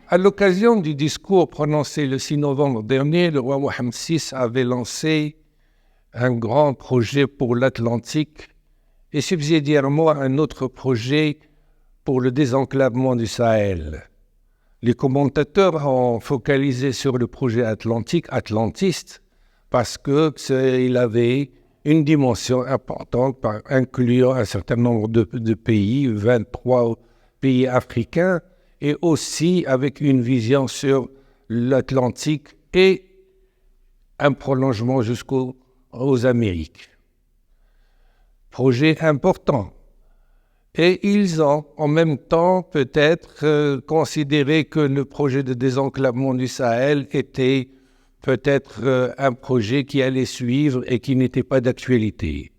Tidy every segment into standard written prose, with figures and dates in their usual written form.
À l'occasion du discours prononcé le 6 novembre dernier, le roi Mohammed VI avait lancé un grand projet pour l'Atlantique et subsidiairement un autre projet pour le désenclavement du Sahel. Les commentateurs ont focalisé sur le projet atlantique, atlantiste, parce qu'il avait une dimension importante, incluant un certain nombre de pays, 23 pays africains, et aussi avec une vision sur l'Atlantique et un prolongement jusqu'aux Amériques. Projet important. Et ils ont en même temps peut-être considéré que le projet de désenclavement du Sahel était peut-être un projet qui allait suivre et qui n'était pas d'actualité.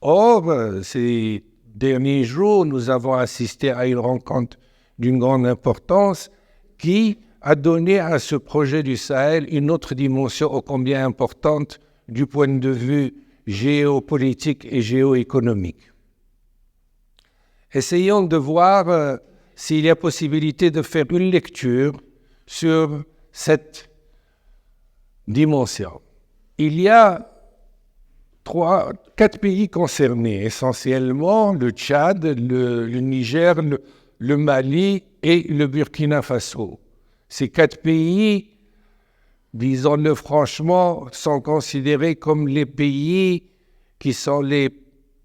Or, ces derniers jours, nous avons assisté à une rencontre d'une grande importance qui a donné à ce projet du Sahel une autre dimension ô combien importante du point de vue géopolitique et géoéconomique. Essayons de voir s'il y a possibilité de faire une lecture sur cette dimension. Il y a 4 pays concernés, essentiellement le Tchad, le Niger, le Mali et le Burkina Faso. Ces 4 pays, disons-le franchement, sont considérés comme les pays qui sont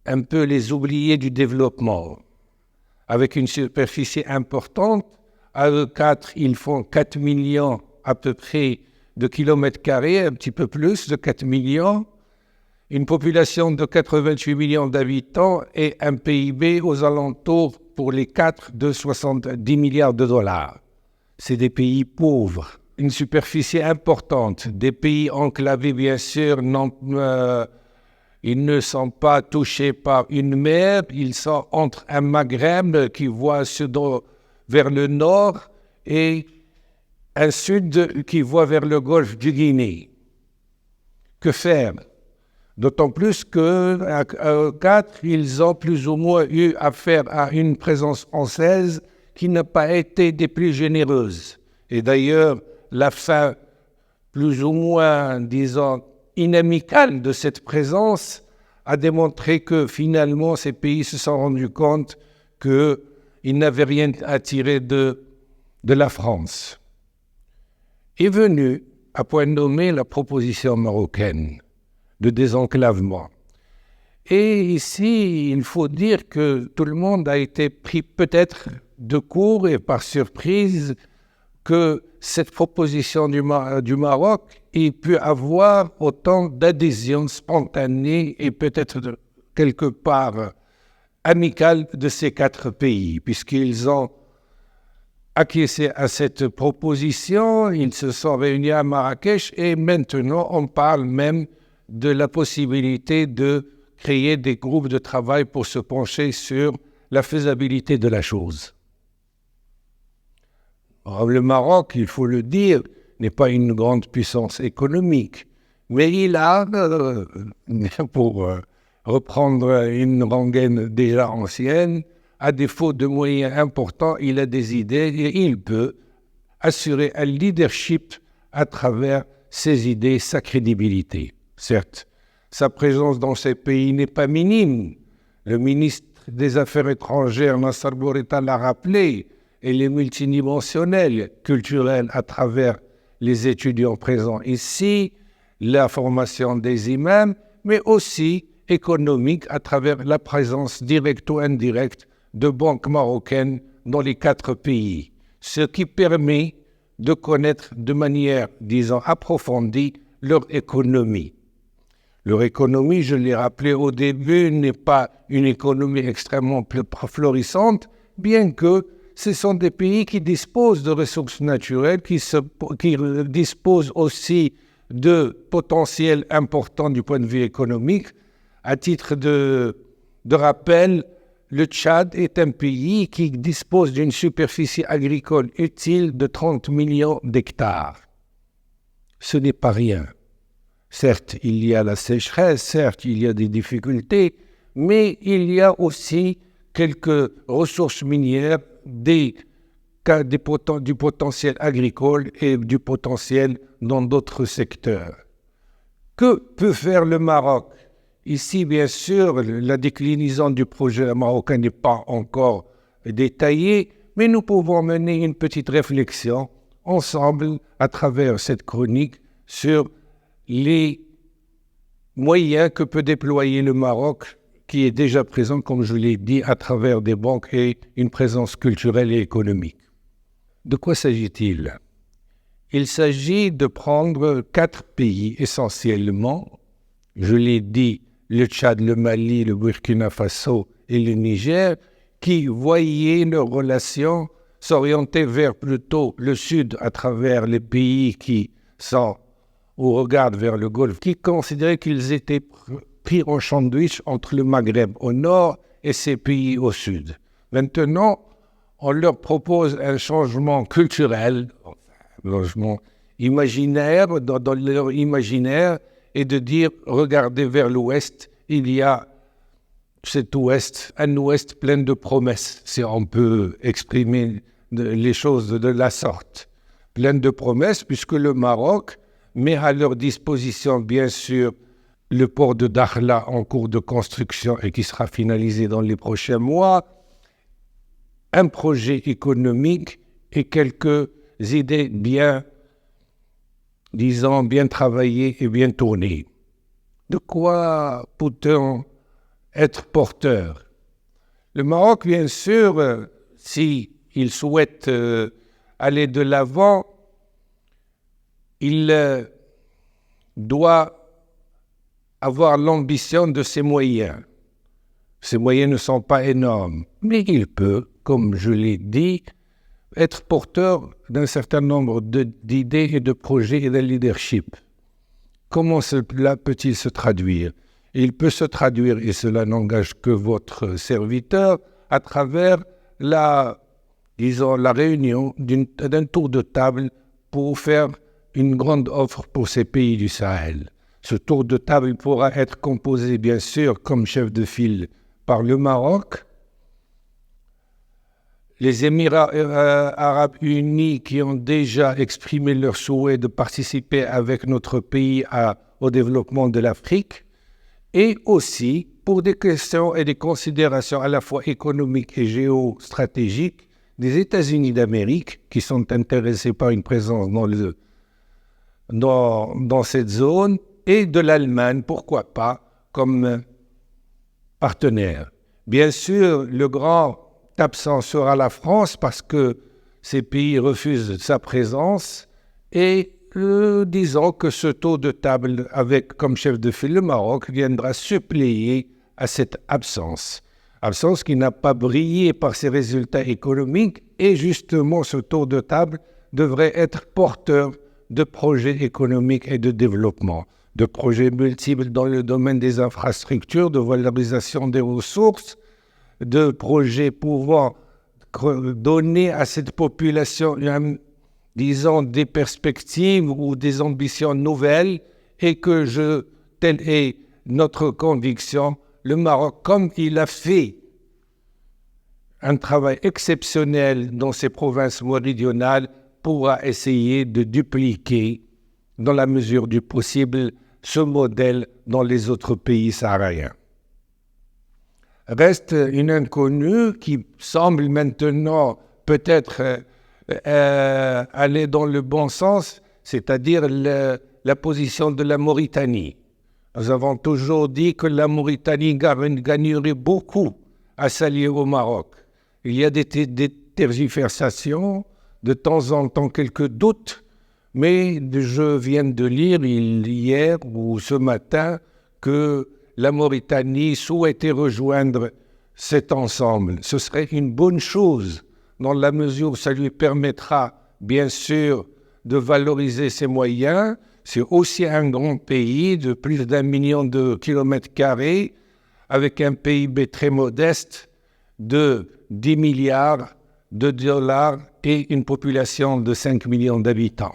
un peu les oubliés du développement. Avec une superficie importante, à eux 4, ils font 4 millions à peu près de kilomètres carrés, un petit peu plus de 4 millions, une population de 88 millions d'habitants et un PIB aux alentours pour les 4 de 70 milliards de dollars. C'est des pays pauvres, une superficie importante, des pays enclavés bien sûr, ils ne sont pas touchés par une mer, ils sont entre un Maghreb qui voit vers le nord et un sud qui voit vers le golfe du Guinée. Que faire? D'autant plus qu'à 4, ils ont plus ou moins eu affaire à une présence française qui n'a pas été des plus généreuses. Et d'ailleurs, la fin plus ou moins, disons, inamicale de cette présence a démontré que finalement ces pays se sont rendus compte qu'ils n'avaient rien à tirer de la France. Est venue à point nommé la proposition marocaine de désenclavement. Et ici, il faut dire que tout le monde a été pris peut-être de court et par surprise que cette proposition du Maroc ait pu avoir autant d'adhésion spontanée et peut-être quelque part amicale de ces 4 pays, puisqu'ils ont acquiescé à cette proposition, ils se sont réunis à Marrakech et maintenant on parle même de la possibilité de créer des groupes de travail pour se pencher sur la faisabilité de la chose. Alors, le Maroc, il faut le dire, n'est pas une grande puissance économique, mais il a, pour reprendre une rengaine déjà ancienne, à défaut de moyens importants, il a des idées et il peut assurer un leadership à travers ses idées, sa crédibilité. Certes, sa présence dans ces pays n'est pas minime. Le ministre des Affaires étrangères, Nassar Bourita, l'a rappelé. Elle est multidimensionnelle, culturelle à travers les étudiants présents ici, la formation des imams, mais aussi économique à travers la présence directe ou indirecte de banques marocaines dans les 4 pays, ce qui permet de connaître de manière, disons, approfondie leur économie. Leur économie, je l'ai rappelé au début, n'est pas une économie extrêmement florissante, bien que ce sont des pays qui disposent de ressources naturelles, qui disposent aussi de potentiel important du point de vue économique. À titre de rappel, le Tchad est un pays qui dispose d'une superficie agricole utile de 30 millions d'hectares. Ce n'est pas rien. Certes, il y a la sécheresse, certes, il y a des difficultés, mais il y a aussi quelques ressources minières, du potentiel agricole et du potentiel dans d'autres secteurs. Que peut faire le Maroc? Ici, bien sûr, la déclinaison du projet marocain n'est pas encore détaillée, mais nous pouvons mener une petite réflexion ensemble à travers cette chronique sur les moyens que peut déployer le Maroc, qui est déjà présent, comme je l'ai dit, à travers des banques et une présence culturelle et économique. De quoi s'agit-il? Il s'agit de prendre 4 pays essentiellement, je l'ai dit, le Tchad, le Mali, le Burkina Faso et le Niger, qui voyaient leurs relations s'orienter vers plutôt le sud à travers les pays qui sont ou regardent vers le Golfe, qui considéraient qu'ils étaient pris en sandwich entre le Maghreb au nord et ces pays au sud. Maintenant, on leur propose un changement culturel, un changement imaginaire, dans leur imaginaire, et de dire, regardez vers l'ouest, il y a cet ouest, un ouest plein de promesses, si on peut exprimer les choses de la sorte. Plein de promesses, puisque le Maroc met à leur disposition, bien sûr, le port de Dakhla en cours de construction et qui sera finalisé dans les prochains mois, un projet économique et quelques idées bien travaillées et bien tournées. De quoi peut-on être porteur? Le Maroc, bien sûr, s'il souhaite aller de l'avant, il doit avoir l'ambition de ses moyens. Ces moyens ne sont pas énormes, mais il peut, comme je l'ai dit, être porteur d'un certain nombre d'idées et de projets et de leadership. Comment cela peut-il se traduire? Il peut se traduire, et cela n'engage que votre serviteur, à travers la réunion d'un tour de table pour faire une grande offre pour ces pays du Sahel. Ce tour de table pourra être composé, bien sûr, comme chef de file par le Maroc, les Émirats arabes unis qui ont déjà exprimé leur souhait de participer avec notre pays au développement de l'Afrique, et aussi pour des questions et des considérations à la fois économiques et géostratégiques des États-Unis d'Amérique qui sont intéressés par une présence dans cette zone, et de l'Allemagne, pourquoi pas, comme partenaire. Bien sûr, le grand absent sera la France parce que ces pays refusent sa présence, et disons que ce tour de table avec comme chef de file le Maroc viendra suppléer à cette absence qui n'a pas brillé par ses résultats économiques, et justement ce tour de table devrait être porteur de projets économiques et de développement, de projets multiples dans le domaine des infrastructures, de valorisation des ressources, de projets pouvant donner à cette population, disons, des perspectives ou des ambitions nouvelles, et que telle est notre conviction, le Maroc, comme il a fait un travail exceptionnel dans ses provinces méridionales, pourra essayer de dupliquer, dans la mesure du possible, ce modèle dans les autres pays sahariens. Reste une inconnue qui semble maintenant peut-être aller dans le bon sens, c'est-à-dire la position de la Mauritanie. Nous avons toujours dit que la Mauritanie gagnerait beaucoup à s'allier au Maroc. Il y a des tergiversations, de temps en temps quelques doutes, mais je viens de lire hier ou ce matin que la Mauritanie souhaitait rejoindre cet ensemble. Ce serait une bonne chose dans la mesure où ça lui permettra, bien sûr, de valoriser ses moyens. C'est aussi un grand pays de plus d'1 million de kilomètres carrés, avec un PIB très modeste de 10 milliards de dollars et une population de 5 millions d'habitants.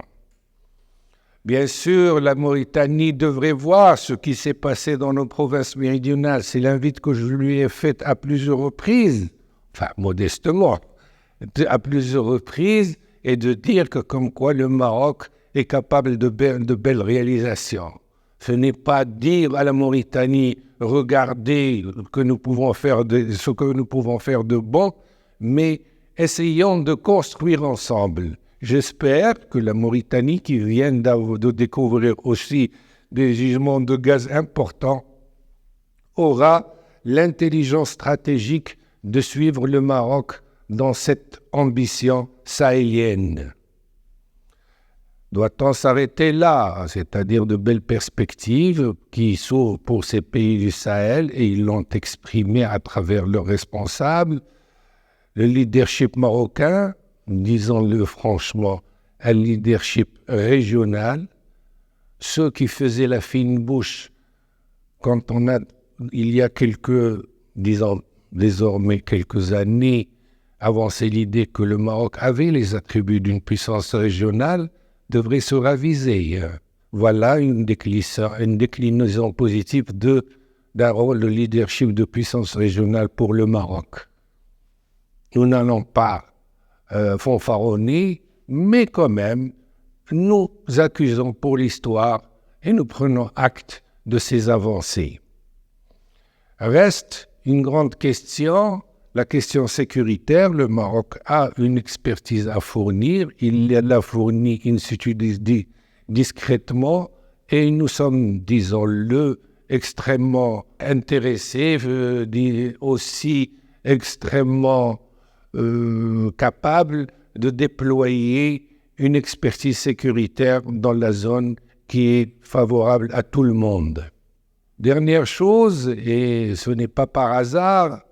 Bien sûr, la Mauritanie devrait voir ce qui s'est passé dans nos provinces méridionales. C'est l'invite que je lui ai faite à plusieurs reprises, enfin modestement, à plusieurs reprises, et de dire que comme quoi le Maroc est capable de belles réalisations. Ce n'est pas dire à la Mauritanie, regardez que nous pouvons faire ce que nous pouvons faire de bon, mais essayons de construire ensemble. J'espère que la Mauritanie, qui vient de découvrir aussi des gisements de gaz importants, aura l'intelligence stratégique de suivre le Maroc dans cette ambition sahélienne. Doit-on s'arrêter là, c'est-à-dire de belles perspectives qui s'ouvrent pour ces pays du Sahel, et ils l'ont exprimé à travers leurs responsables. Le leadership marocain, disons-le franchement, un leadership régional. Ceux qui faisaient la fine bouche quand il y a disons désormais quelques années, avancé l'idée que le Maroc avait les attributs d'une puissance régionale, devrait se raviser. Voilà une déclinaison positive d'un rôle de leadership de puissance régionale pour le Maroc. Nous n'allons pas fanfaronner, mais quand même, nous accusons pour l'histoire et nous prenons acte de ces avancées. Reste une grande question, la question sécuritaire. Le Maroc a une expertise à fournir, il l'a fournie in situ discrètement, et nous sommes, disons-le, extrêmement intéressés, aussi extrêmement capables de déployer une expertise sécuritaire dans la zone qui est favorable à tout le monde. Dernière chose, et ce n'est pas par hasard,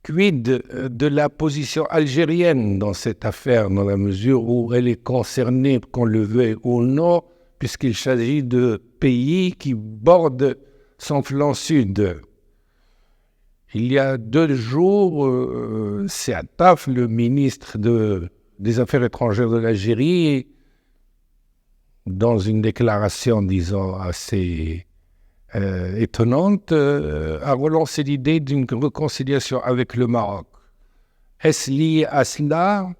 quid de la position algérienne dans cette affaire, dans la mesure où elle est concernée, qu'on le veuille ou non, puisqu'il s'agit de pays qui bordent son flanc sud. Il y a 2 jours, Seataf, le ministre des Affaires étrangères de l'Algérie, dans une déclaration, disons, assez étonnante, a relancé l'idée d'une réconciliation avec le Maroc. Est-ce lié à cela?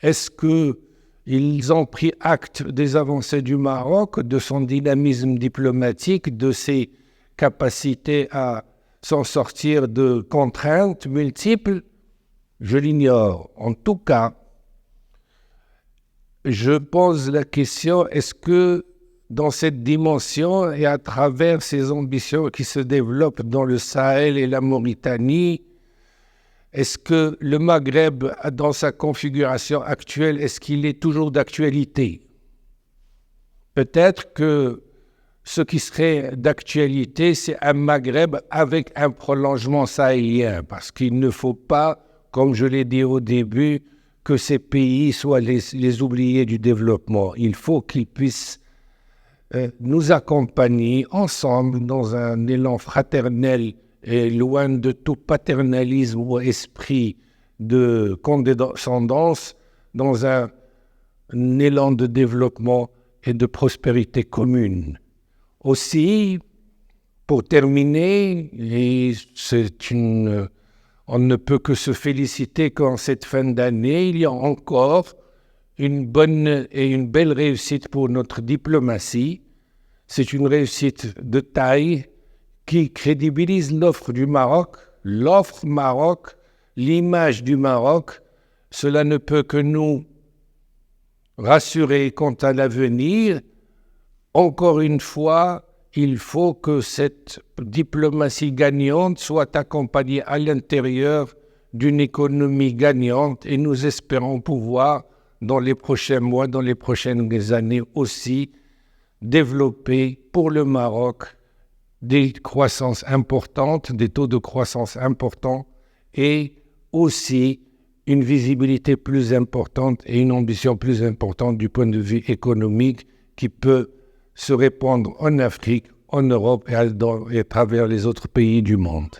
Est-ce qu'ils ont pris acte des avancées du Maroc, de son dynamisme diplomatique, de ses capacités à s'en sortir de contraintes multiples? Je l'ignore. En tout cas, je pose la question, est-ce que dans cette dimension et à travers ces ambitions qui se développent dans le Sahel et la Mauritanie, est-ce que le Maghreb, dans sa configuration actuelle, est-ce qu'il est toujours d'actualité? Peut-être que ce qui serait d'actualité, c'est un Maghreb avec un prolongement sahélien, parce qu'il ne faut pas, comme je l'ai dit au début, que ces pays soient les oubliés du développement. Il faut qu'ils puissent nous accompagner ensemble dans un élan fraternel et loin de tout paternalisme ou esprit de condescendance, dans un élan de développement et de prospérité commune. Aussi, pour terminer, et on ne peut que se féliciter qu'en cette fin d'année, il y a encore une bonne et une belle réussite pour notre diplomatie. C'est une réussite de taille qui crédibilise l'offre du Maroc, l'offre Maroc, l'image du Maroc. Cela ne peut que nous rassurer quant à l'avenir. Encore une fois, il faut que cette diplomatie gagnante soit accompagnée à l'intérieur d'une économie gagnante, et nous espérons pouvoir, dans les prochains mois, dans les prochaines années aussi, développer pour le Maroc des croissances importantes, des taux de croissance importants, et aussi une visibilité plus importante et une ambition plus importante du point de vue économique qui peut se répandre en Afrique, en Europe et à travers les autres pays du monde.